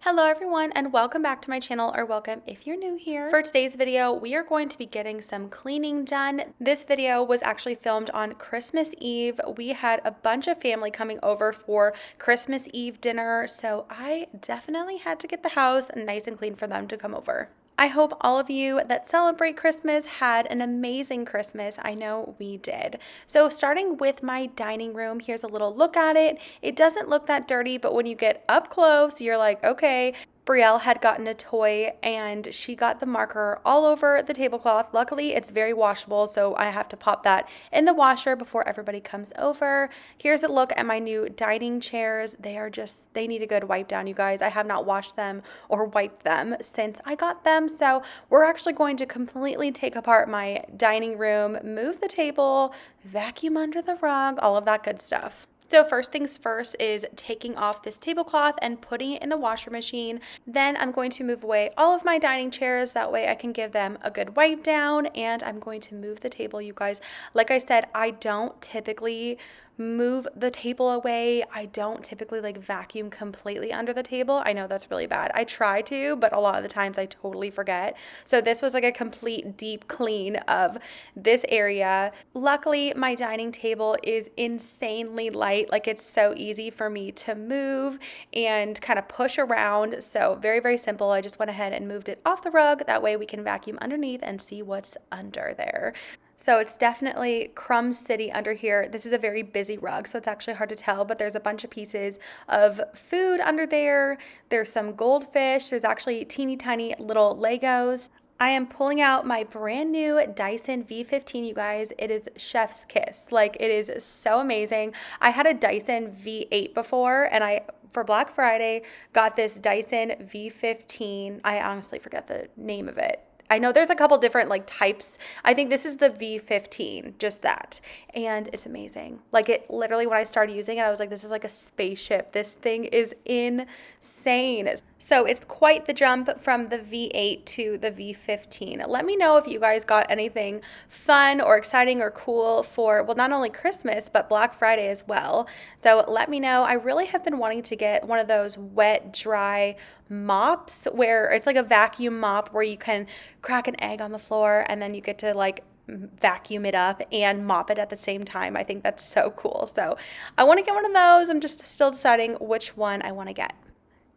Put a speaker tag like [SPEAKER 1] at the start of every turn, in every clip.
[SPEAKER 1] Hello everyone and welcome back to my channel, or welcome if you're new here. For today's video, we are going to be getting some cleaning done. This video was actually filmed on Christmas Eve. We had a bunch of family coming over for Christmas Eve dinner, so I definitely had to get the house nice and clean for them to come over. I hope all of you that celebrate Christmas had an amazing Christmas. I know we did. So starting with my dining room, here's a little look at it. It doesn't look that dirty, but when you get up close, you're like, okay. Brielle had gotten a toy and she got the marker all over the tablecloth. Luckily, it's very washable, so I have to pop that in the washer before everybody comes over. Here's a look at my new dining chairs. They need a good wipe down, you guys. I have not washed them or wiped them since I got them, so we're actually going to completely take apart my dining room, move the table, vacuum under the rug, all of that good stuff. So first things first is taking off this tablecloth and putting it in the washer machine. Then I'm going to move away all of my dining chairs. That way I can give them a good wipe down, and I'm going to move the table, you guys. Like I said, I don't typically move the table away. I don't typically vacuum completely under the table. I know that's really bad. I try to, but a lot of the times I totally forget. So this was a complete deep clean of this area. Luckily, my dining table is insanely light. It's so easy for me to move and kind of push around. So very, very simple. I just went ahead and moved it off the rug. That way we can vacuum underneath and see what's under there. So it's definitely crumb city under here. This is a very busy rug, so it's actually hard to tell, but there's a bunch of pieces of food under there. There's some goldfish. There's actually teeny tiny little Legos. I am pulling out my brand new Dyson V15, you guys. It is chef's kiss. It is so amazing. I had a Dyson V8 before, and for Black Friday, got this Dyson V15. I honestly forget the name of it. I know there's a couple different types. I think this is the V15, just that. And it's amazing. It literally, when I started using it, I was like, this is like a spaceship. This thing is insane. So it's quite the jump from the V8 to the V15. Let me know if you guys got anything fun or exciting or cool for, well, not only Christmas, but Black Friday as well. So let me know. I really have been wanting to get one of those wet, dry mops where it's like a vacuum mop where you can crack an egg on the floor and then you get to vacuum it up and mop it at the same time. I think that's so cool. So I want to get one of those. I'm just still deciding which one I want to get.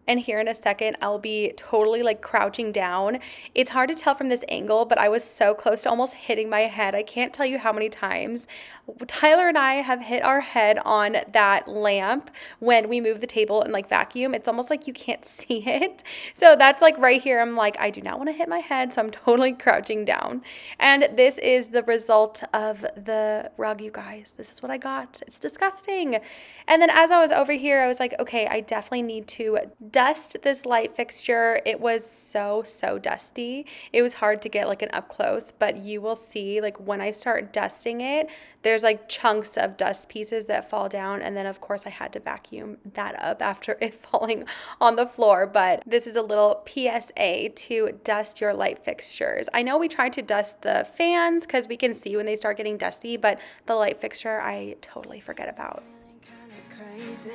[SPEAKER 1] And here in a second, I'll be totally crouching down. It's hard to tell from this angle, but I was so close to almost hitting my head. I can't tell you how many times Tyler and I have hit our head on that lamp when we move the table and vacuum. It's almost like you can't see it. So that's right here. I'm I do not want to hit my head, so I'm totally crouching down. And this is the result of the rug, you guys. This is what I got. It's disgusting. And then as I was over here, I was like, okay, I definitely need to dust this light fixture. It was so dusty. It was hard to get an up close, but you will see when I start dusting it, there's chunks of dust pieces that fall down, and then of course I had to vacuum that up after it falling on the floor. But this is a little PSA to dust your light fixtures. I know we tried to dust the fans because we can see when they start getting dusty, but the light fixture I totally forget about.
[SPEAKER 2] Crazy.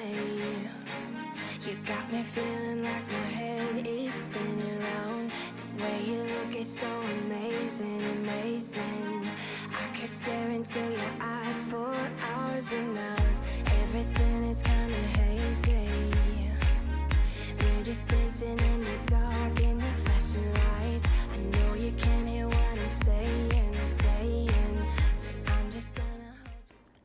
[SPEAKER 2] You got me feeling like my head is spinning round. The way you look is so amazing, amazing. I could stare into your eyes for hours and hours. Everything is kinda hazy. We're just dancing in the dark in the flashing lights. I know you can't hear what I'm saying, so I'm just gonna.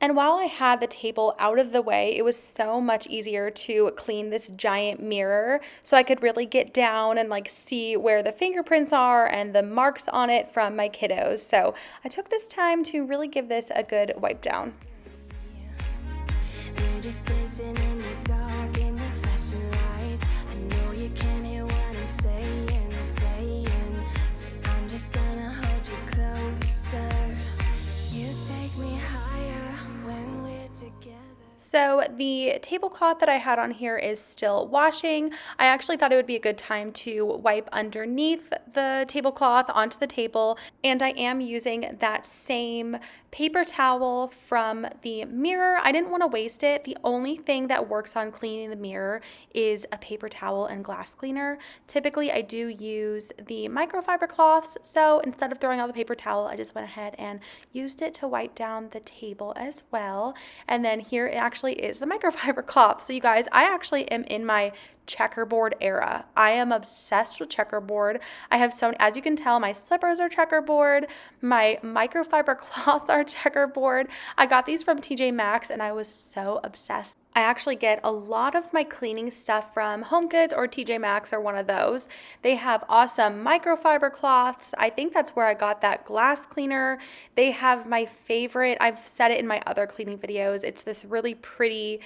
[SPEAKER 1] And while I had the table out of the way, it was so much easier to clean this giant mirror so I could really get down and see where the fingerprints are and the marks on it from my kiddos. So I took this time to really give this a good wipe down.
[SPEAKER 2] We're just dancing in the dark in the flashing lights. I know you can't hear what I'm saying, so I'm just gonna hold you closer. You take me higher when we're together.
[SPEAKER 1] So the tablecloth that I had on here is still washing. I actually thought it would be a good time to wipe underneath the tablecloth onto the table, and I am using that same paper towel from the mirror. I didn't want to waste it. The only thing that works on cleaning the mirror is a paper towel and glass cleaner. Typically, I do use the microfiber cloths, so instead of throwing out the paper towel, I just went ahead and used it to wipe down the table as well. And then here it actually is the microfiber cloth. So you guys, I actually am in my checkerboard era. I am obsessed with checkerboard. I have so, as you can tell, my slippers are checkerboard, my microfiber cloths are checkerboard. I got these from TJ Maxx and I was so obsessed. I actually get a lot of my cleaning stuff from HomeGoods or TJ Maxx or one of those. They have awesome microfiber cloths. I think that's where I got that glass cleaner. They have my favorite, I've said it in my other cleaning videos, it's this really pretty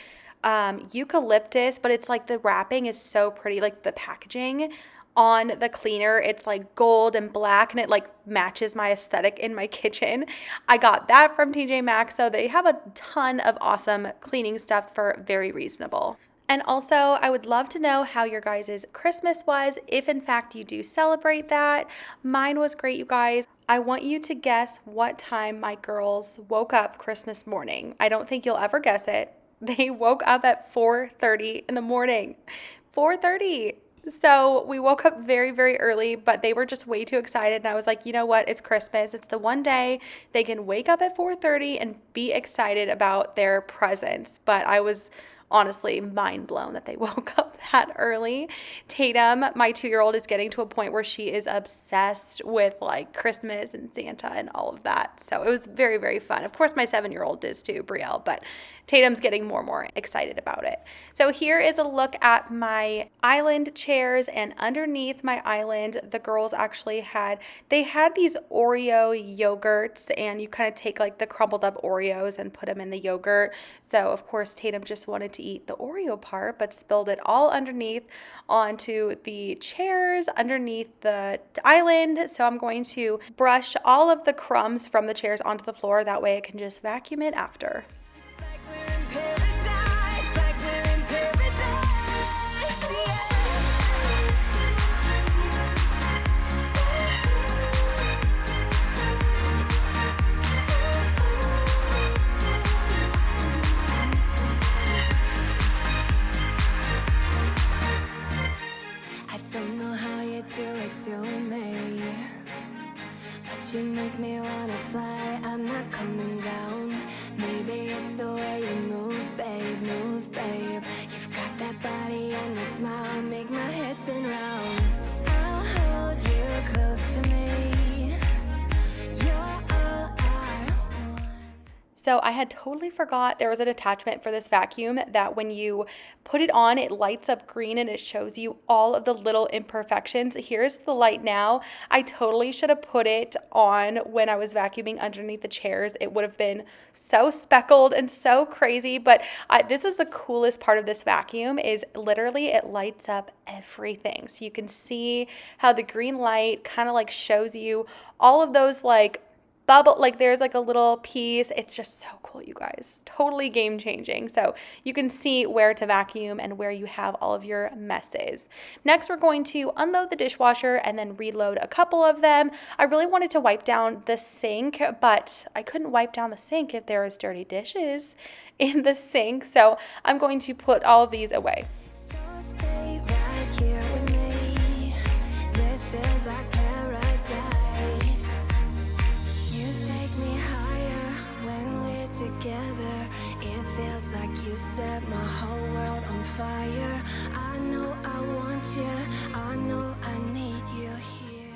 [SPEAKER 1] eucalyptus, but it's like the wrapping is so pretty, like the packaging on the cleaner, it's like gold and black and it like matches my aesthetic in my kitchen. I got that from TJ Maxx, so they have a ton of awesome cleaning stuff for very reasonable. And also, I would love to know how your guys' Christmas was, if in fact you do celebrate that. Mine was great, you guys. I want you to guess what time my girls woke up Christmas morning. I don't think you'll ever guess it. They woke up at 4:30 in the morning. 4:30. So we woke up very, very early, but they were just way too excited. And I was like, you know what? It's Christmas. It's the one day they can wake up at 4:30 and be excited about their presents. But I was honestly mind blown that they woke up that early. Tatum, my 2-year-old, is getting to a point where she is obsessed with like Christmas and Santa and all of that. So it was very, very fun. Of course, my 7-year-old is too, Brielle, but Tatum's getting more and more excited about it. So here is a look at my island chairs, and underneath my island, the girls actually had these Oreo yogurts, and you kind of take like the crumbled up Oreos and put them in the yogurt. So of course, Tatum just wanted to eat the Oreo part, but spilled it all underneath onto the chairs underneath the island. So I'm going to brush all of the crumbs from the chairs onto the floor. That way I can just vacuum it after.
[SPEAKER 2] Don't know how you do it to me, but you make me wanna fly. I'm not coming down. Maybe it's the way you move, babe, move, babe. You've got that body and that smile, make my head spin round. I'll hold you close to me. You're all I want.
[SPEAKER 1] So I had totally forgot there was an attachment for this vacuum that when you put it on, it lights up green and it shows you all of the little imperfections. Here's the light now. I totally should have put it on when I was vacuuming underneath the chairs. It would have been so speckled and so crazy, but this was the coolest part of this vacuum is literally it lights up everything. So you can see how the green light kind of like shows you all of those like bubble, like there's like a little piece. It's just so cool, you guys. Totally game changing. So you can see where to vacuum and where you have all of your messes. Next, we're going to unload the dishwasher and then reload a couple of them. I really wanted to wipe down the sink, but I couldn't wipe down the sink if there was dirty dishes in the sink. So I'm going to put all of these away.
[SPEAKER 2] So stay right here with me. This feels like paradise. You take me higher when we're together. It feels like you set my whole world on fire. I know I want you. I know I need you here.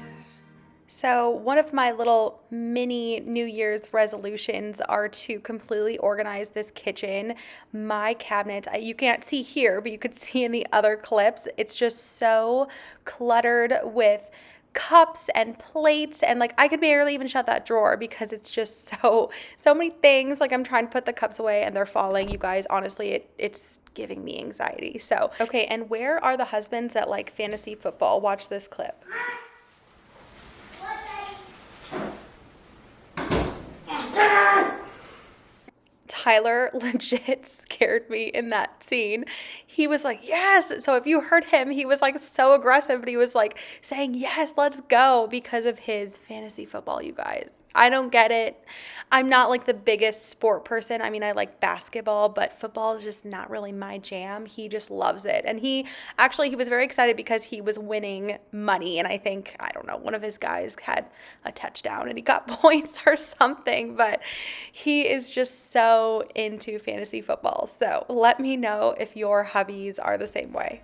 [SPEAKER 1] So one of my little mini New Year's resolutions are to completely organize this kitchen. My cabinets, you can't see here, but you could see in the other clips, it's just so cluttered with cups and plates, and like I could barely even shut that drawer because it's just so many things. Like I'm trying to put the cups away and they're falling. You guys, honestly, it's giving me anxiety. So, okay, and where are the husbands that like fantasy football? Watch this clip. Tyler legit scared me in that scene. He was like, yes. So if you heard him, he was like so aggressive, but he was like saying, yes, let's go, because of his fantasy football, you guys. I don't get it. I'm not like the biggest sport person. I mean, I like basketball, but football is just not really my jam. He just loves it. And he was very excited because he was winning money. And I think, I don't know, one of his guys had a touchdown and he got points or something, but he is just so into fantasy football. So let me know if your hubbies are the same way.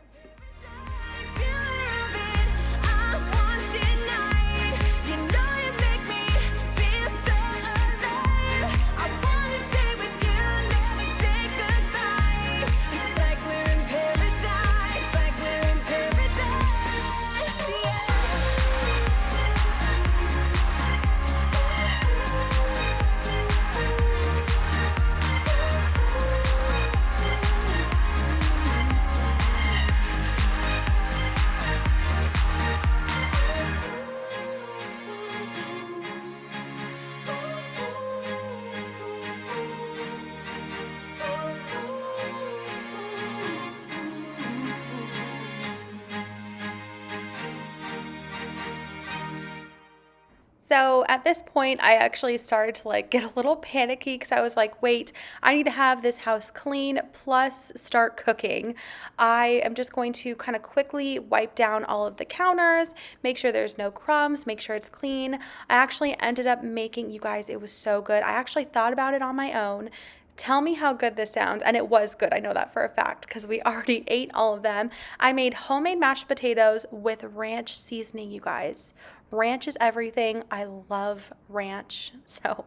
[SPEAKER 1] So at this point, I actually started to like get a little panicky because I was like, wait, I need to have this house clean plus start cooking. I am just going to kind of quickly wipe down all of the counters, make sure there's no crumbs, make sure it's clean. I actually ended up making, you guys, it was so good. I actually thought about it on my own. Tell me how good this sounds. And it was good. I know that for a fact because we already ate all of them. I made homemade mashed potatoes with ranch seasoning, you guys. Ranch is everything. I love ranch. So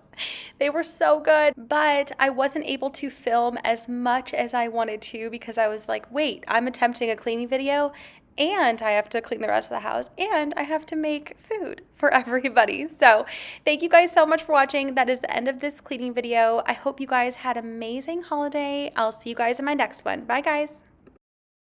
[SPEAKER 1] they were so good, but I wasn't able to film as much as I wanted to because I was like, wait, I'm attempting a cleaning video and I have to clean the rest of the house and I have to make food for everybody. So thank you guys so much for watching. That is the end of this cleaning video. I hope you guys had an amazing holiday. I'll see you guys in my next one. Bye guys.